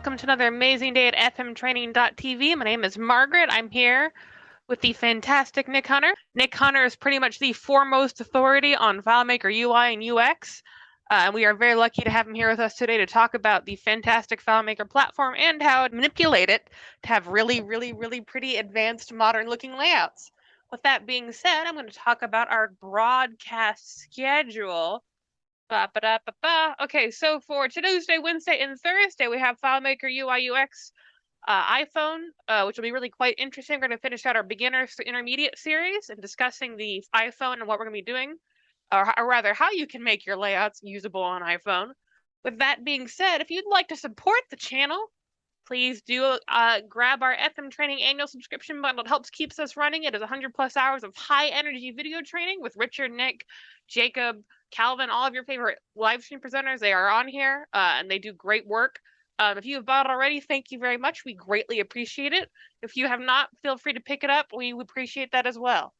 welcome to another amazing day at fmtraining.tv. My name is Margaret. I'm here with the fantastic Nick Hunter. Nick Hunter is pretty much the foremost authority on FileMaker UI and UX. And we are very lucky to have him here with us today to talk about the fantastic FileMaker platform and how to manipulate it to have really pretty advanced modern looking layouts. With that being said, I'm going to talk about our broadcast schedule. Okay, so for Tuesday, Wednesday, and Thursday, we have FileMaker UI UX iPhone, which will be really quite interesting. We're going to finish out our beginners to intermediate series and discussing the iPhone and what we're going to be doing, or rather, how you can make your layouts usable on iPhone. With that being said, if you'd like to support the channel, please do grab our FM Training annual subscription bundle. It helps keeps us running. It is 100+ hours of high-energy video training with Richard, Nick, Jacob, Calvin, all of your favorite live stream presenters. They are on here, and they do great work. If you have bought it already, thank you very much. We greatly appreciate it. If you have not, feel free to pick it up. We would appreciate that as well.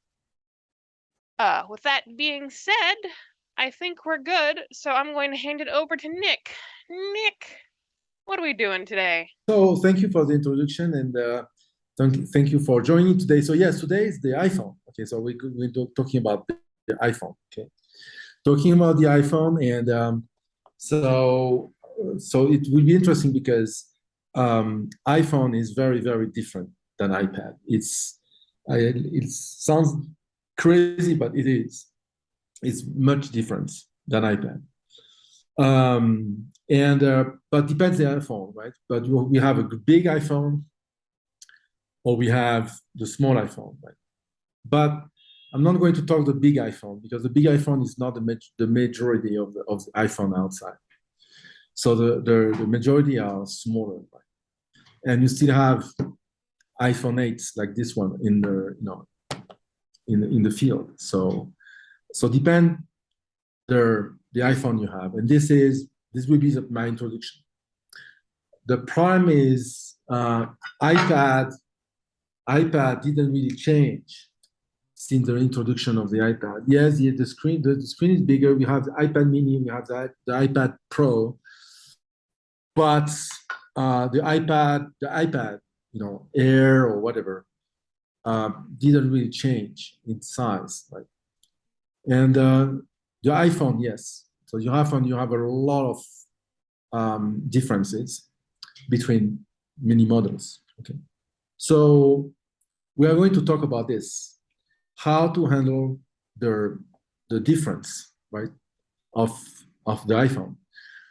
With that being said, I think we're good. So I'm going to hand it over to Nick. Nick, what are we doing today? So thank you for the introduction, and thank you for joining today. So yes, today is the iPhone. Okay, so we're talking about the iPhone. Okay, talking about the iPhone, and so it will be interesting because iPhone is very different than iPad. It sounds crazy, but it is. It's much different than iPad. But depends the iPhone, right? But we have a big iPhone, or we have the small iPhone, right? But I'm not going to talk the big iPhone because the big iPhone is not the majority of the iPhone outside. So the majority are smaller, right? And you still have iPhone 8s like this one in the field. So depend the iPhone you have, and this will be my introduction. The problem is iPad didn't really change since the introduction of the iPad. Yes, the screen is bigger. We have the iPad Mini, we have the iPad Pro, but the iPad, Air or whatever, didn't really change in size, right? And the iPhone, yes. So your iPhone, you have a lot of differences between many models. Okay, so we are going to talk about this, how to handle the difference, right, of the iPhone.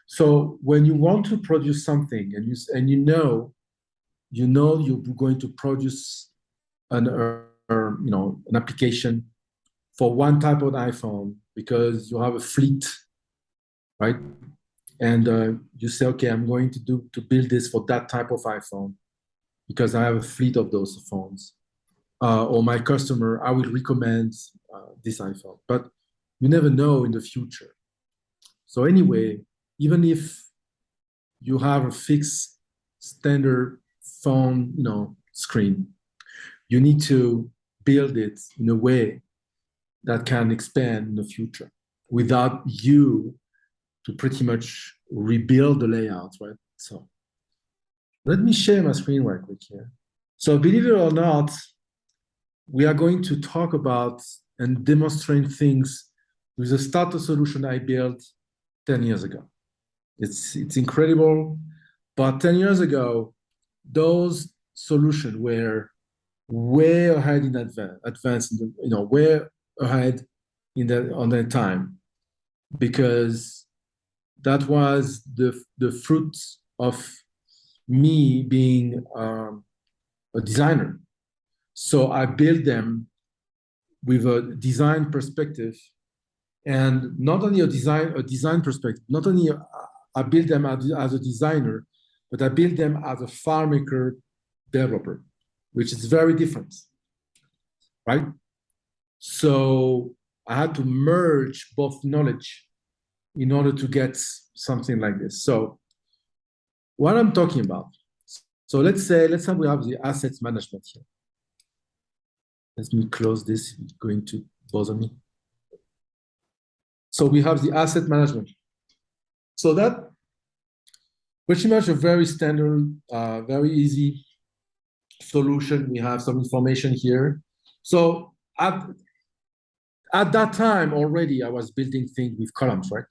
So when you want to produce something and you know you're going to produce an application for one type of iPhone because you have a fleet, right? And you say, okay, I'm going to build this for that type of iPhone because I have a fleet of those phones. Or my customer, I will recommend this iPhone. But you never know in the future. So anyway, even if you have a fixed standard phone, screen, you need to build it in a way that can expand in the future without you to pretty much rebuild the layout, right? So let me share my screen right quick here. So believe it or not, we are going to talk about and demonstrate things with a starter solution I built 10 years ago. It's incredible, but 10 years ago, those solutions were way ahead in advance, way ahead on their time, because that was the fruit of me being a designer. So I built them with a design perspective, and not only a design perspective, not only I built them as a designer, but I built them as a FileMaker developer, which is very different, right? So I had to merge both knowledge in order to get something like this. So what I'm talking about, so let's say we have the assets management here. Let me close this, it's going to bother me. So we have the asset management. So that pretty much a very standard, very easy solution. We have some information here. So at that time already, I was building things with columns, right?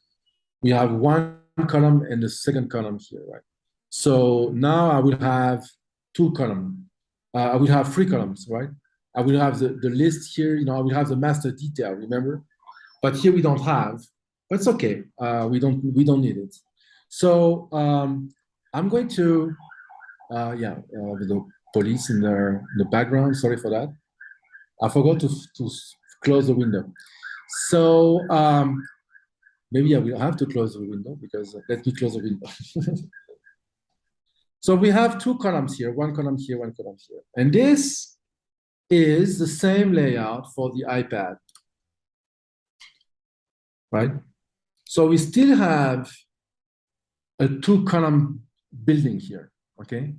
We have one column and the second column here, right? So now I will have two columns. I will have three columns, right? I will have the list here, I will have the master detail, remember? But here we don't have, but it's okay. We don't need it. So I'm going to, with the police in the background, sorry for that. I forgot to close the window. So maybe I will have to close the window because let me close the window. So we have two columns here, one column here, one column here. And this is the same layout for the iPad, right? So we still have a two-column building here, okay?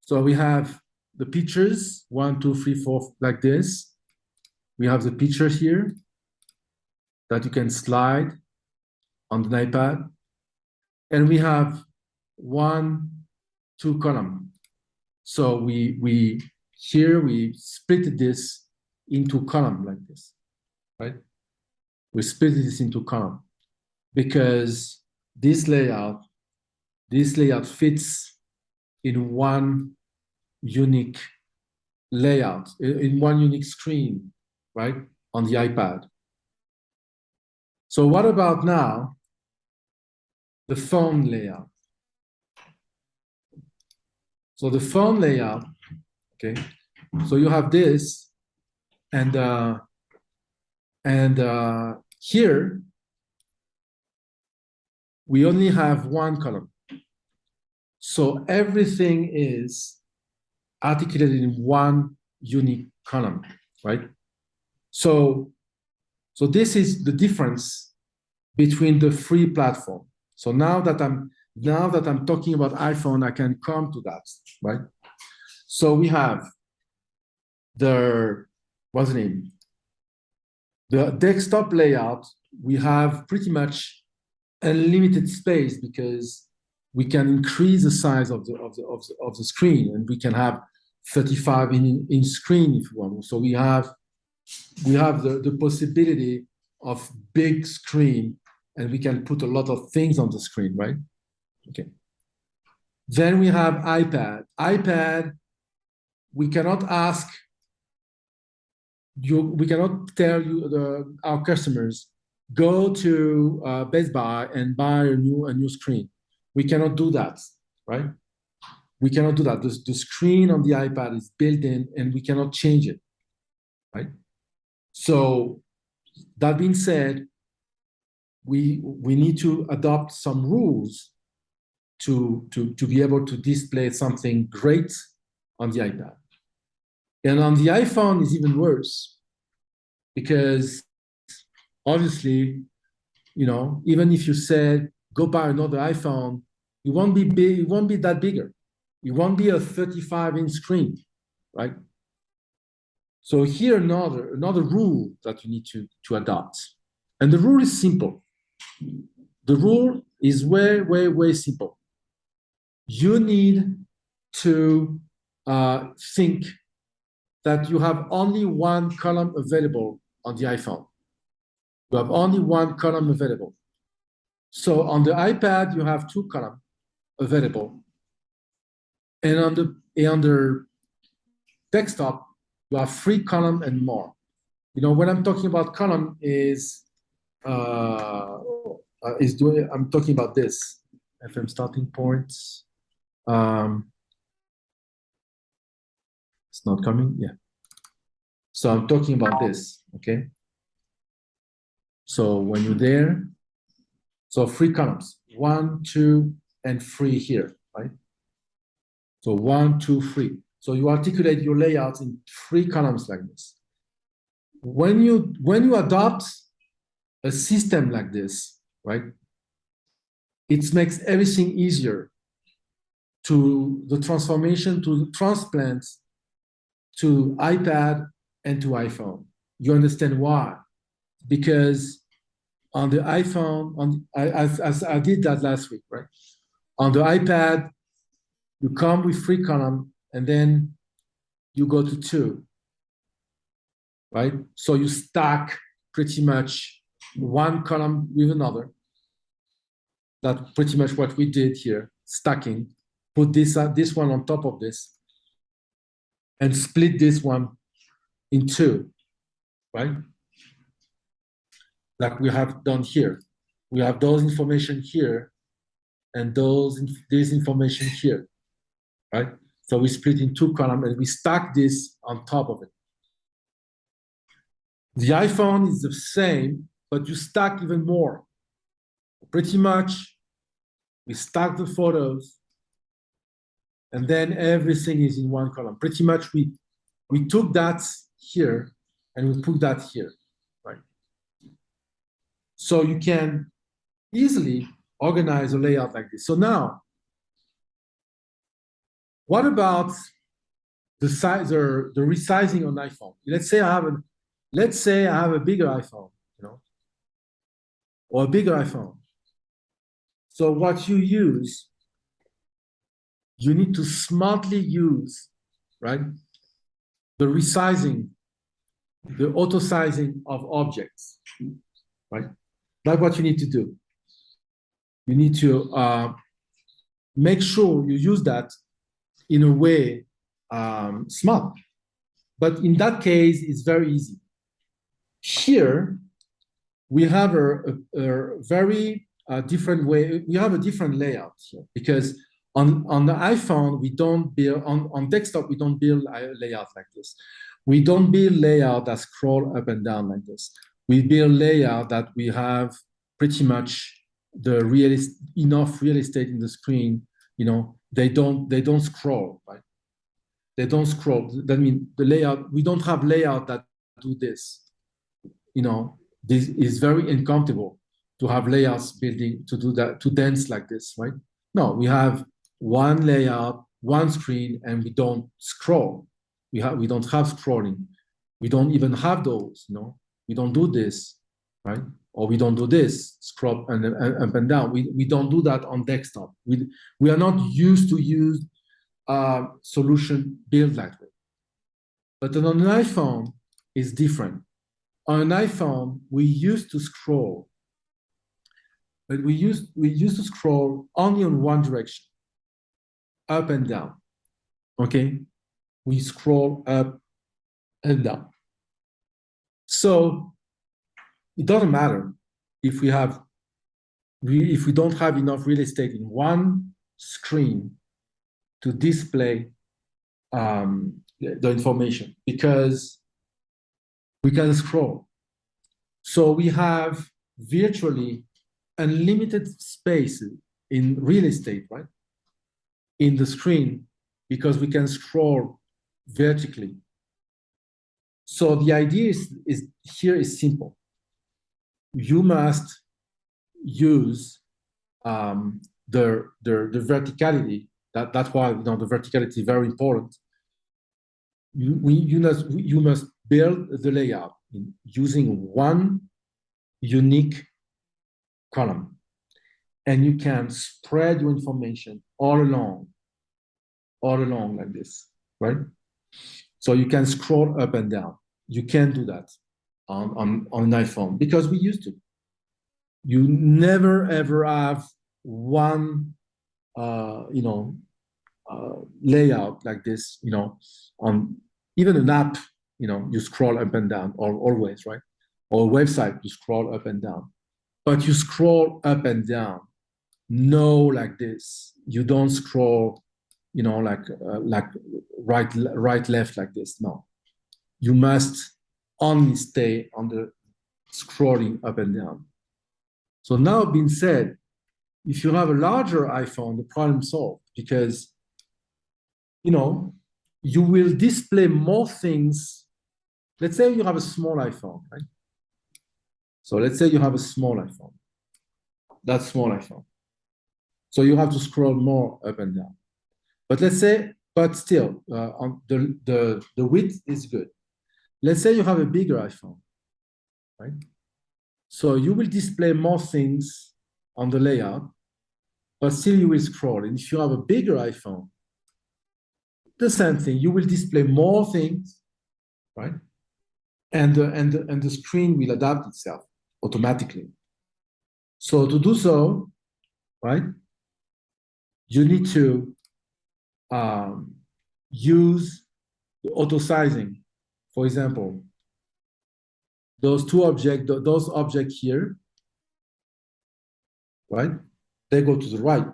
So we have the pictures, 1, 2, 3, 4, like this. We have the picture here that you can slide on the iPad. And we have 1, 2 column. So we split this into column like this, right? We split this into column because this layout fits in one unique layout, in one unique screen, right, on the iPad. So what about now the phone layout? So the phone layout, okay, so you have this, and here we only have one column. So everything is articulated in one unique column, right? So this is the difference between the free platform. So now that I'm talking about iPhone, I can come to that, right? So we have what's the name? The desktop layout, we have pretty much unlimited space because we can increase the size of the screen, and we can have 35-inch screen if we want. So we have the possibility of big screen, and we can put a lot of things on the screen, right? Okay. Then we have iPad. iPad, we cannot tell our customers, go to Best Buy and buy a new screen. We cannot do that, right? We cannot do that. The screen on the iPad is built in, and we cannot change it, right? So that being said, we need to adopt some rules to be able to display something great on the iPad. And on the iPhone is even worse because obviously, even if you said, go buy another iPhone, it won't be big, it won't be that bigger. It won't be a 35-inch screen, right? So here another rule that you need to adopt. And the rule is simple. The rule is way, way, way simple. You need to think that you have only one column available on the iPhone. You have only one column available. So on the iPad, you have two columns available. And on the desktop, you have 3 columns and more. When I'm talking about column I'm talking about this, FM starting points. It's not coming, yeah. So I'm talking about this, okay? So when you're there, so 3 columns, 1, 2, and 3 here, right? So 1, 2, 3. So you articulate your layouts in 3 columns like this. When you adopt a system like this, right, it makes everything easier to the transformation, to transplant to iPad and to iPhone. You understand why? Because on the iPhone, I did that last week, right? On the iPad, you come with 3 columns, and then you go to 2, right? So you stack pretty much one column with another. That's pretty much what we did here, stacking. Put this one on top of this, and split this one in 2, right? Like we have done here. We have those information here, and this information here, right? So we split in 2 columns, and we stack this on top of it. The iPhone is the same, but you stack even more. Pretty much, we stack the photos, and then everything is in 1 column. Pretty much, we took that here, and we put that here, right? So you can easily organize a layout like this. So now, what about the size or the resizing on iPhone? Let's say I have a bigger iPhone, or a bigger iPhone. So what you use, you need to smartly use, right, the resizing, the auto sizing of objects, right? That's what you need to do. You need to make sure you use that in a way smart. But in that case, it's very easy. Here, we have a very different way. We have a different layout here because on the iPhone, we don't build, on desktop, we don't build a layout like this. We don't build layout that scroll up and down like this. We build layout that we have pretty much enough real estate in the screen. They don't scroll, right? They don't scroll. That means the layout, we don't have layout that do this. This is very uncomfortable to have layouts building to do that, to dance like this, right? No, we have one layout, one screen, and we don't scroll. We don't have scrolling. We don't even have those, We don't do this, right? Or we don't do this, scroll and up and down. We don't do that on desktop. We are not used to use solution built that way. But on an iPhone, it's different. On an iPhone, we used to scroll, but we used to scroll only in one direction, up and down. Okay, we scroll up and down. So it doesn't matter if we don't have enough real estate in one screen to display the information, because we can scroll. So we have virtually unlimited space in real estate, right? In the screen, because we can scroll vertically. So the idea is simple. You must use the verticality. That's why the verticality is very important. You must build the layout using one unique column, and you can spread your information all along like this, right? So you can scroll up and down. You can't do that on an iPhone because we used to. You never ever have one layout like this, on even an app, you scroll up and down always, right? Or a website, you scroll up and down. But you scroll up and down, like this. You don't scroll, like right, left like this. No, you must only stay on the scrolling up and down. So now being said, if you have a larger iPhone, the problem solved, because you will display more things. Let's say you have a small iPhone, right? So let's say you have a small iPhone. That small iPhone. So you have to scroll more up and down. But still, on the width is good. Let's say you have a bigger iPhone, right? So you will display more things on the layout, but still you will scroll. And if you have a bigger iPhone, the same thing, you will display more things, right? And the screen will adapt itself automatically. So to do so, right, you need to use the auto sizing. For example, those objects here, right, they go to the right.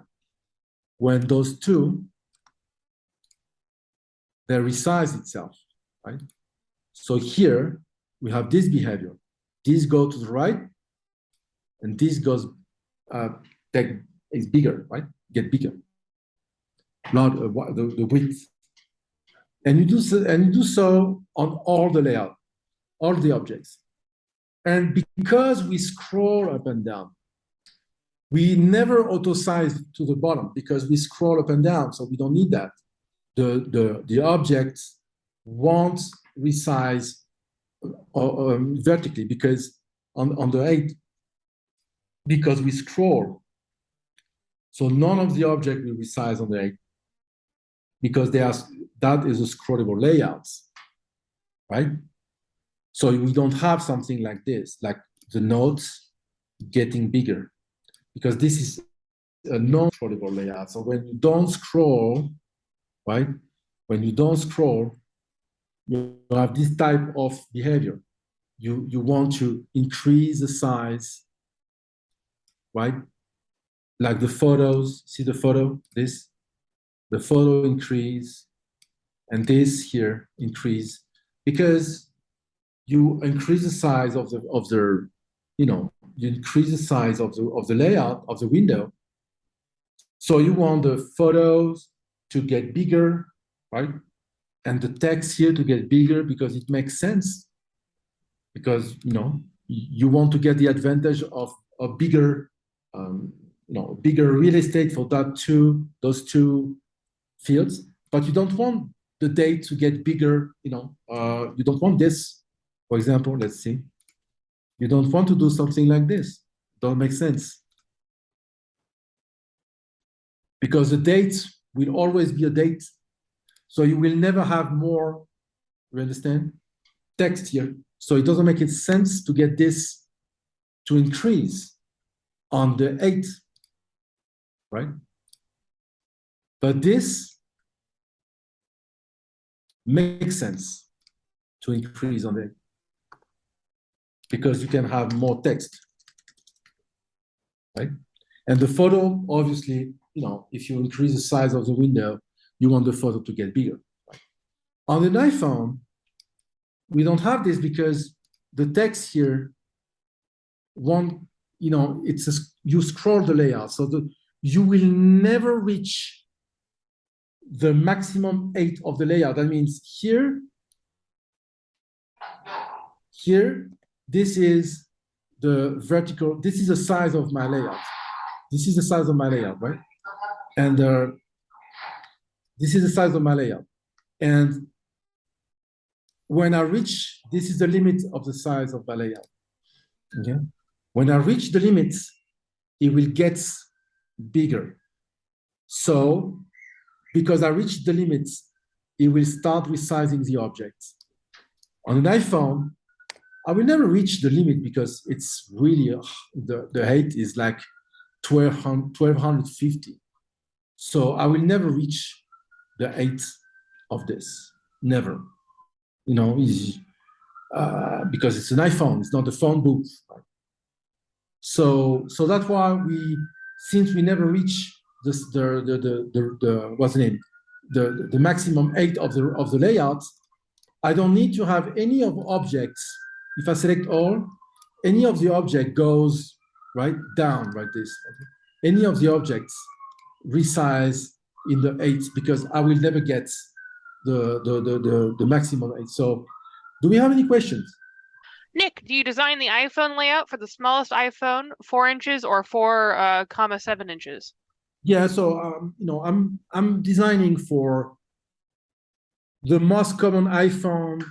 When those two, they resize itself, right? So here we have this behavior. This goes to the right, and this goes is bigger, right? Get bigger, not the width. And you do so on all the layout, all the objects. And because we scroll up and down, we never auto size to the bottom because we scroll up and down, so we don't need that. The objects won't resize vertically because on the 8, because we scroll. So none of the object will resize on the 8 because that is a scrollable layouts, right? So we don't have something like this, like the nodes getting bigger, because this is a non-scrollable layout. So when you don't scroll, right? When you don't scroll, you have this type of behavior. You want to increase the size, right? Like the photos, see the photo, the photo increase, and this here increase, because you increase the size of the you increase the size of the layout of the window. So you want the photos to get bigger, right? And the text here to get bigger because it makes sense. Because you want to get the advantage of a bigger, bigger real estate for those two fields. But you don't want the date to get bigger. You don't want this. For example, let's see. You don't want to do something like this. Don't make sense. Because the date will always be a date. So you will never have more, you understand, text here. So it doesn't make sense to get this to increase on the 8, right? But this makes sense to increase on the 8 because you can have more text, right? And the photo, obviously, if you increase the size of the window, you want the photo to get bigger. Right? On an iPhone, we don't have this because the text here you scroll the layout, so you will never reach the maximum 8 of the layout. That means here, this is the vertical, this is the size of my layout. This is the size of my layout, right? And this is the size of my layout. And when I reach, this is the limit of the size of my layout. Okay? When I reach the limits, it will get bigger. So, because I reached the limits, it will start resizing the objects. On an iPhone, I will never reach the limit because it's really, the height is like 1250. So I will never reach the 8 of this, never. Because it's an iPhone, it's not a phone booth. Right? So that's why since we never reach this, what's the name, the maximum 8 of the layout, I don't need to have any of objects. If I select all, any of the object goes right down like this. Okay? Any of the objects resize in the 8 because I will never get the maximum 8. So do we have any questions? Nick, do you design the iPhone layout for the smallest iPhone, 4 inches or 4.7 inches? Yeah, so I'm designing for the most common iPhone,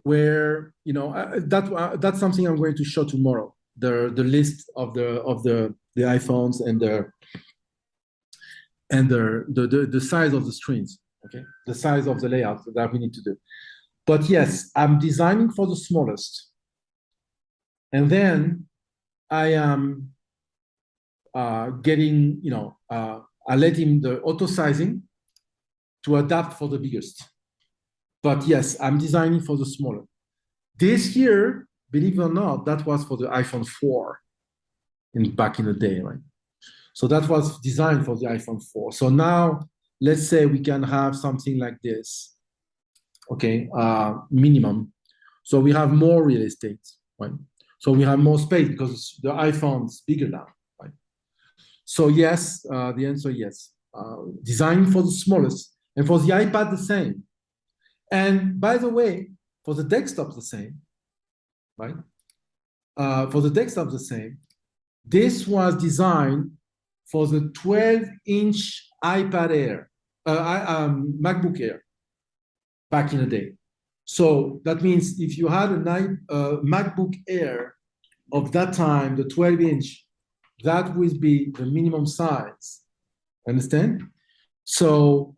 where that's something I'm going to show tomorrow. The list of the iPhones and and the size of the screens, okay? The size of the layout that we need to do. But yes, I'm designing for the smallest. And then I am getting, I let him the auto sizing to adapt for the biggest. But yes, I'm designing for the smaller. This year, believe it or not, that was for the iPhone 4 back in the day, right? So that was designed for the iPhone 4. So now, let's say we can have something like this, okay, minimum. So we have more real estate, right? So we have more space because the iPhone is bigger now, right? So yes, the answer yes. Design for the smallest, and for the iPad the same. And by the way, for the desktop the same, right? For the desktop the same. This was designed for the 12-inch iPad Air, MacBook Air, back in the day. So that means if you had a MacBook Air of that time, the 12-inch, that would be the minimum size. Understand? So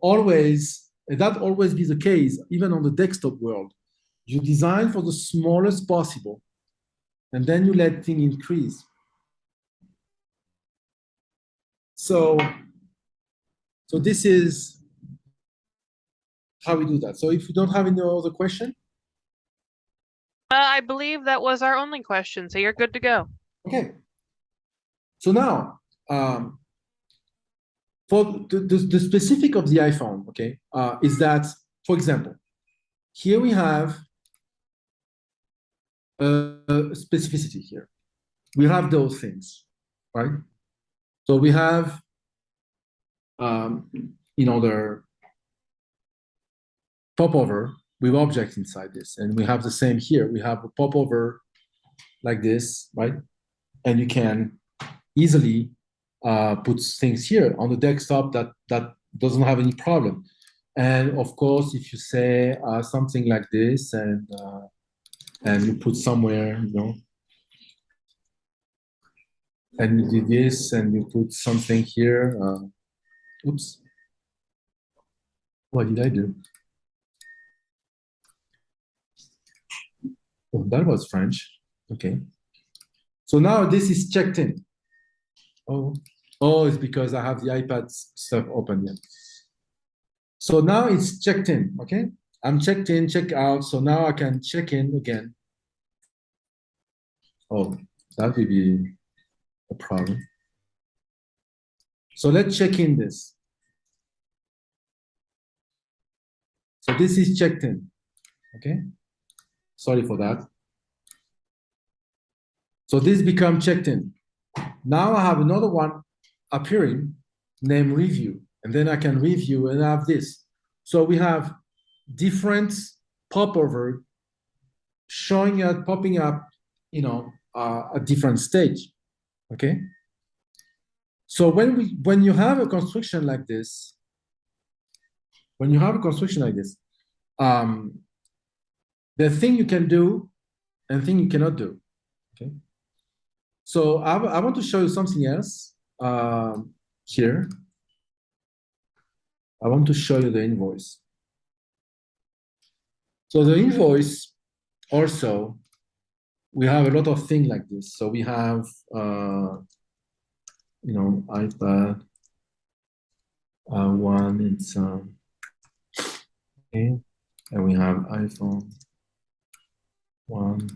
that always be the case, even on the desktop world. You design for the smallest possible, and then you let things increase. So this is how we do that. So if you don't have any other question, I believe that was our only question, so you're good to go. okay. So now, for the specific of the iPhone, okay, is that, for example, here we have a specificity here. We have those things, right? So we have, the popover with objects inside this, and we have the same here. We have a popover like this, right? And you can easily put things here on the desktop that doesn't have any problem. And of course, if you say something like this and you put somewhere, and you do this and you put something here. Oops. What did I do? Oh, that was French. Okay. So now this is checked in. Oh, it's because I have the iPad stuff open yet. So now it's checked in, okay? I'm checked in, check out. So now I can check in again. Oh, that will be a problem. So let's check in this. So this is checked in, okay? Sorry for that. So this become checked in. Now I have another one appearing named review, and then I can review and I have this. So we have different popover showing up, popping up, at different stage, okay? So when you have a construction like this, the thing you can do and thing you cannot do, okay? So I want to show you something else here. I want to show you the invoice. So the invoice also, we have a lot of things like this. So we have, iPad one, it's okay, and we have iPhone one.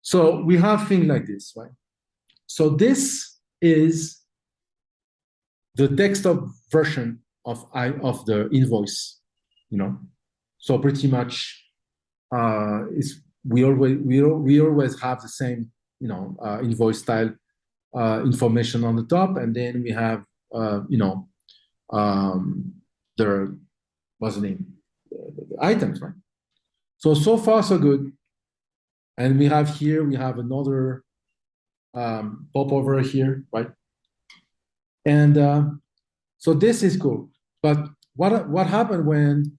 So we have things like this, right? So this is the desktop version of the invoice, So pretty much, we always have the same, invoice style information on the top, and then we have, what's the name, the items, right? So far so good. And we have another popover here, right? And so this is cool. But what happened when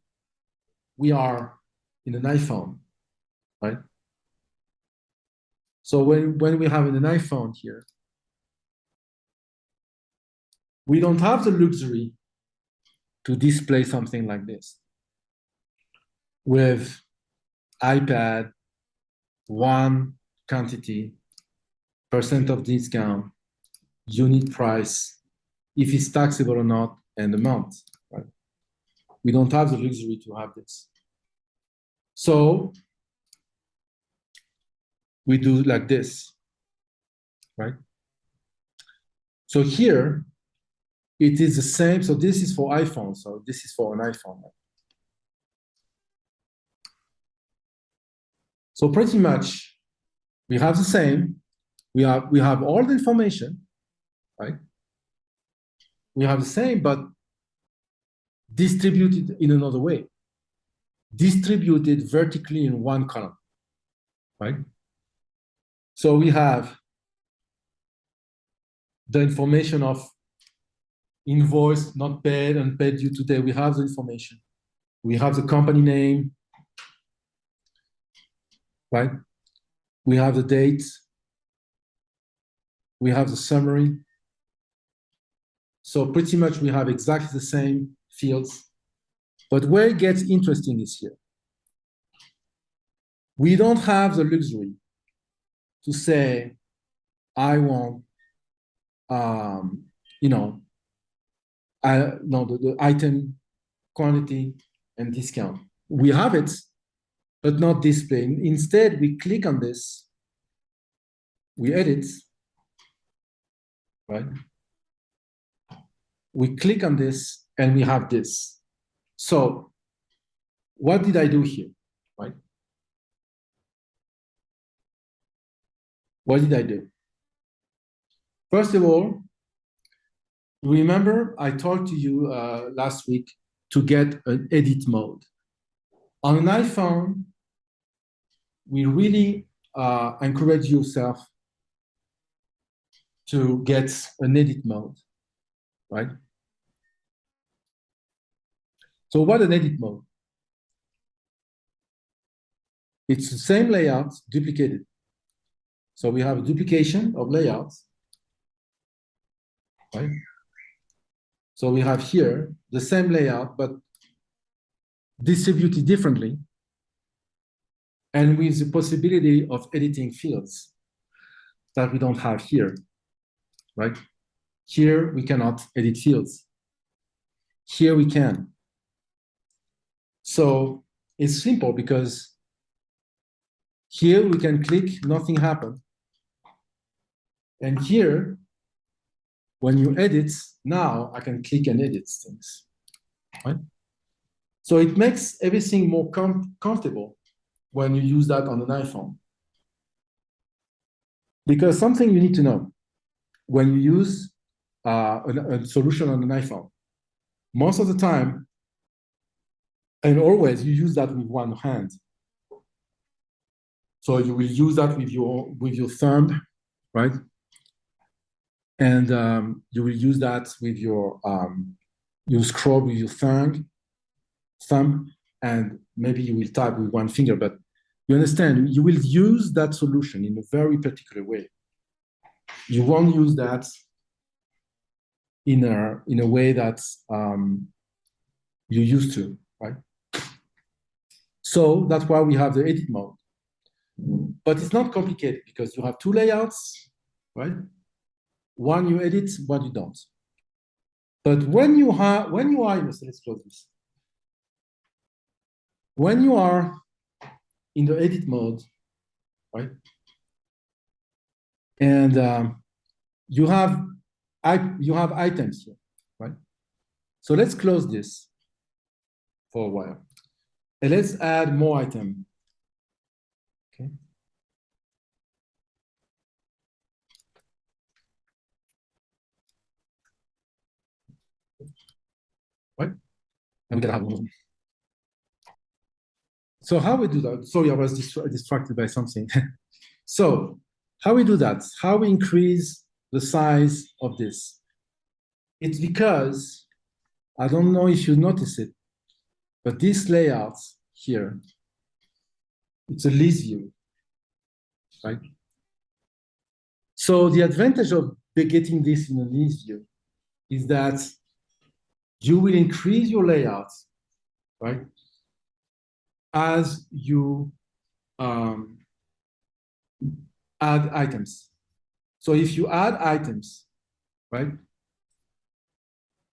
we are in an iPhone, right? So when we have an iPhone here, we don't have the luxury to display something like this with iPad, one quantity, percent of discount, unit price, if it's taxable or not, and amount. Right? We don't have the luxury to have this. So we do like this, right? So here, it is the same. So this is for iPhone. So this is for an iPhone. So pretty much, we have the same. We have all the information, right? We have the same, but distributed in another way. Distributed vertically in one column, right? So we have the information of invoice, not paid, and paid due today. We have the information. We have the company name, right? We have the date. We have the summary. So pretty much we have exactly the same fields. But where it gets interesting is here. We don't have the luxury to say, I want, the item quantity and discount. We have it, but not displayed. Instead, we click on this, we edit, right? We click on this, and we have this. So what did I do here, right? What did I do? First of all, remember I talked to you last week to get an edit mode. On an iPhone, we really encourage yourself to get an edit mode, right? So what an edit mode? It's the same layout duplicated. So we have a duplication of layouts, right? So we have here the same layout, but distributed differently, and with the possibility of editing fields that we don't have here, right? Here we cannot edit fields. Here we can. So it's simple because here we can click, nothing happened. And here, when you edit, now I can click and edit things, right? So it makes everything more comfortable when you use that on an iPhone. Because something you need to know, when you use a solution on an iPhone, most of the time, and always, you use that with one hand. So you will use that with your thumb, right? And you will use that with your, you scroll with your thumb, and maybe you will type with one finger, but you understand, you will use that solution in a very particular way. You won't use that in a way that you used to, right? So that's why we have the edit mode. But it's not complicated because you have two layouts, right? One you edit, one you don't. But when you are, let's close this. When you are in the edit mode, right? And you have items here, right? So let's close this for a while. And let's add more item. Okay. Right? And we're gonna have one. So how we do that? Sorry, I was distracted by something. So how we do that? How we increase the size of this? It's because, I don't know if you notice it, but this layout here, it's a list view, right? So the advantage of getting this in a list view is that you will increase your layouts, right, as you add items. So if you add items, right,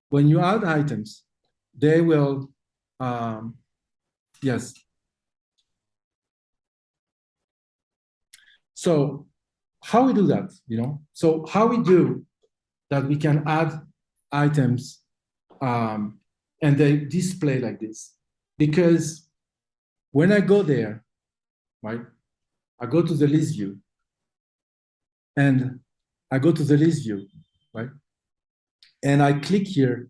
when you add items, they will, yes. So how we do that, So how we do that we can add items and they display like this. Because when I go there, right, I go to the list view and I go to the list view, right? And I click here.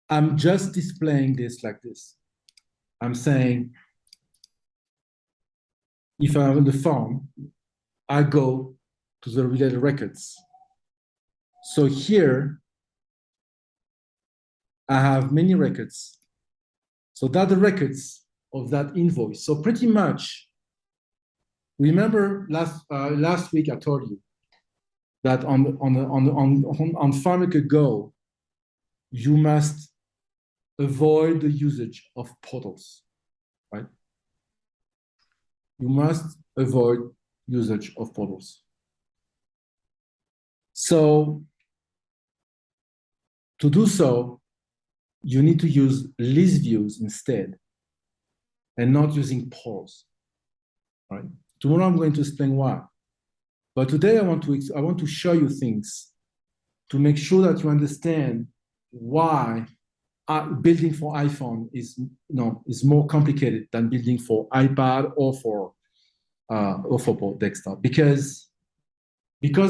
I'm just displaying this like this. I'm saying, if I'm on the phone, I go to the related records. So here, I have many records. So that's the records of that invoice. So pretty much, remember last week I told you that on FileMaker Go, you must avoid the usage of portals, right? You must avoid usage of portals. So to do so, you need to use list views instead and not using portals, right? Tomorrow I'm going to explain why. But today I want to show you things to make sure that you understand why building for iPhone is more complicated than building for iPad or for desktop, because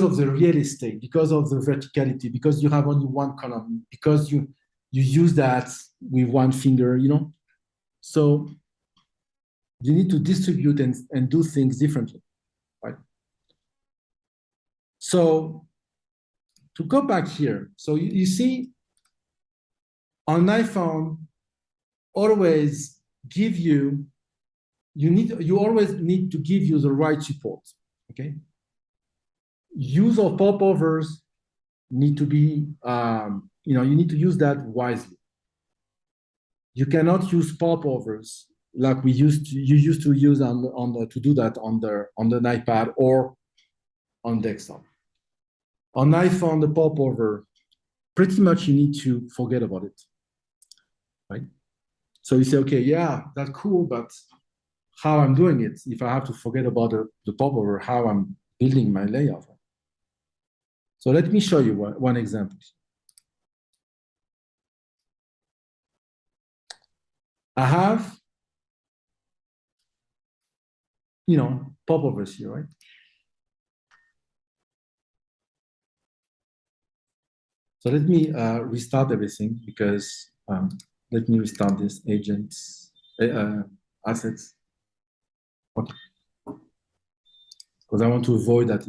of the real estate, because of the verticality, because you have only one column, because you use that with one finger, So you need to distribute and do things differently, right? So to go back here, so you see, on iPhone, always give you always need to give you the right support, okay? Use of popovers need to be, you need to use that wisely. You cannot use popovers like you used to use to do that on the iPad or on desktop. On iPhone, the popover, pretty much you need to forget about it, right? So you say, okay, yeah, that's cool, but how I'm doing it, if I have to forget about the popover, how I'm building my layout. So let me show you one example. I have, popovers here, right? So let me restart everything, because let me restart this agents, assets. Okay. Because I want to avoid that.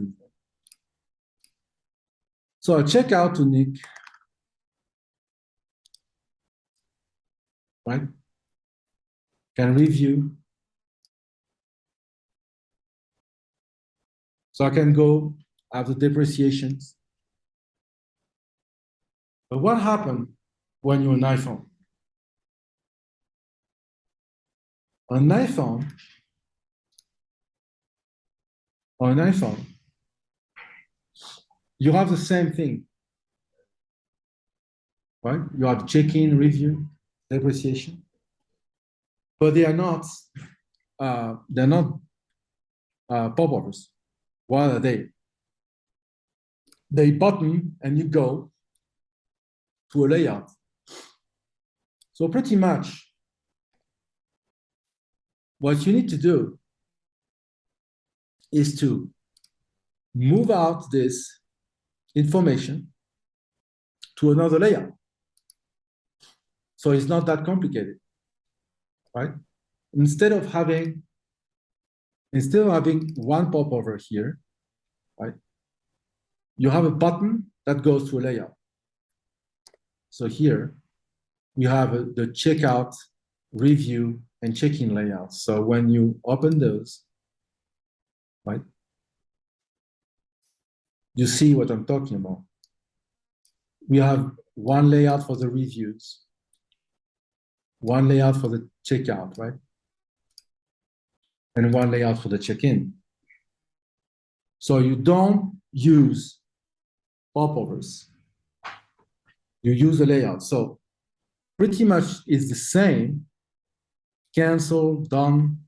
So I check out to Nick, right? Can review. So I can go have the depreciations. But what happened when you're on iPhone? On iPhone, you have the same thing, right? You have check-in, review, depreciation, but they are not popovers. What are they? They button and you go to a layout. So pretty much what you need to do is to move out this information to another layout. So it's not that complicated, right? Instead of having one popover here, right? You have a button that goes to a layout. So here you have the checkout, review, and check-in layouts. So when you open those, right, you see what I'm talking about. we have one layout for the reviews, one layout for the checkout, right? And one layout for the check-in. So you don't use popovers. You use a layout. So pretty much it's the same. Cancel, done,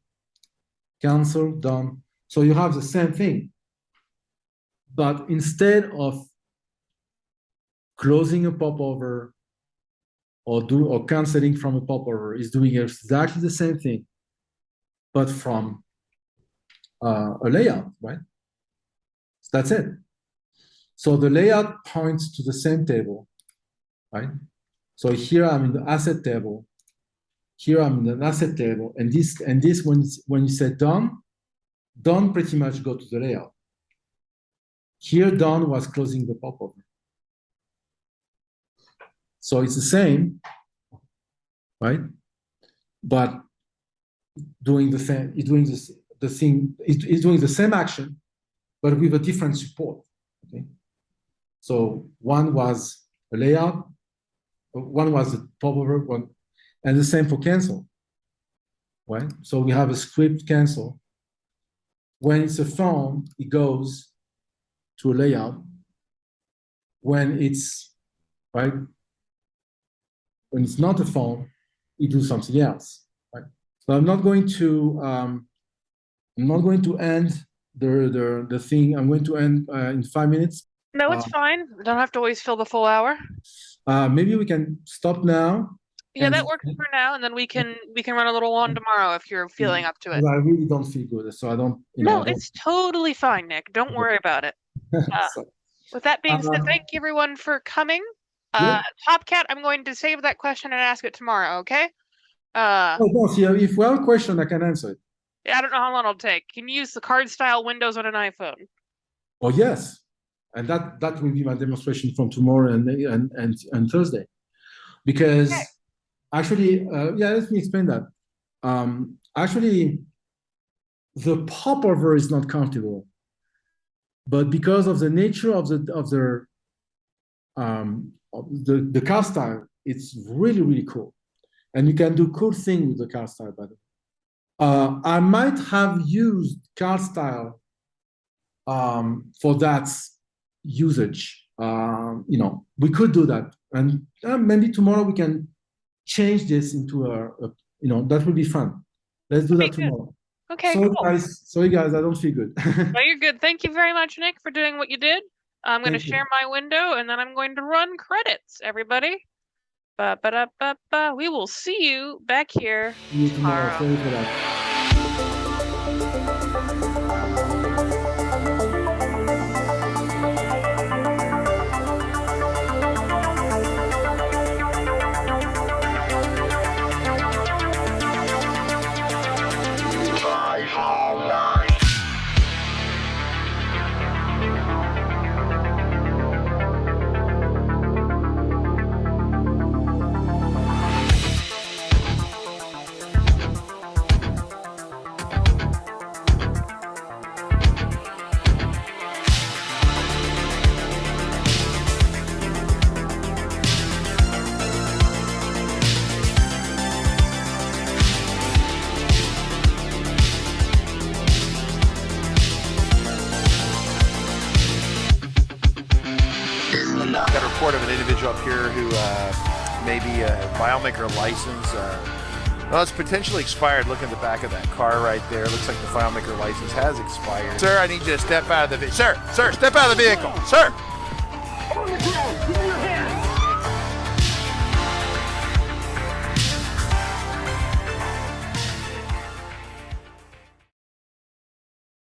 cancel, done. So you have the same thing. But instead of closing a popover or canceling from a popover, is doing exactly the same thing, but from a layout, right? So that's it. So the layout points to the same table, right? So here I'm in the asset table. Here I'm in the asset table, and this when you say done pretty much go to the layout. Here done was closing the popover. So it's the same, right? But doing the same, it's doing this, the thing, it's doing the same action, but with a different support. Okay. So one was a layout, one was a popover, one, and the same for cancel. Right? So we have a script cancel. When it's a phone, it goes to a layout. When it's right, when it's not a phone, it does something else. Right? So I'm not going to end the thing. I'm going to end in 5 minutes. No, it's fine. Don't have to always fill the full hour. Maybe we can stop now. Yeah, that works for now, and then we can run a little on tomorrow if you're feeling up to it. I really don't feel good, so I don't. No, it's totally fine, Nick. Don't worry about it. With that being said, thank you everyone for coming. Topcat, I'm going to save that question and ask it tomorrow. Okay? If we have a question, I can answer it. I don't know how long it'll take. Can you use the card style windows on an iPhone? Oh yes, and that will be my demonstration from tomorrow and Thursday, because actually, let me explain that. Actually, the popover is not comfortable, but because of the nature of the card style, it's really cool, and you can do cool things with the card style. By the way, I might have used card style for that usage. We could do that, and maybe tomorrow we can change this into that will be fun. Let's do that tomorrow. Okay, sorry guys, I don't feel good. No, you're good. Thank you very much, Nick, for doing what you did. I'm going to share my window, and then I'm going to run credits, everybody. We will see you back here tomorrow. Sorry for that. Got a report of an individual up here who may be a FileMaker license. Well, it's potentially expired. Look at the back of that car right there. Looks like the FileMaker license has expired. Sir, I need you to step out of the vehicle. Sir, step out of the vehicle. Sir!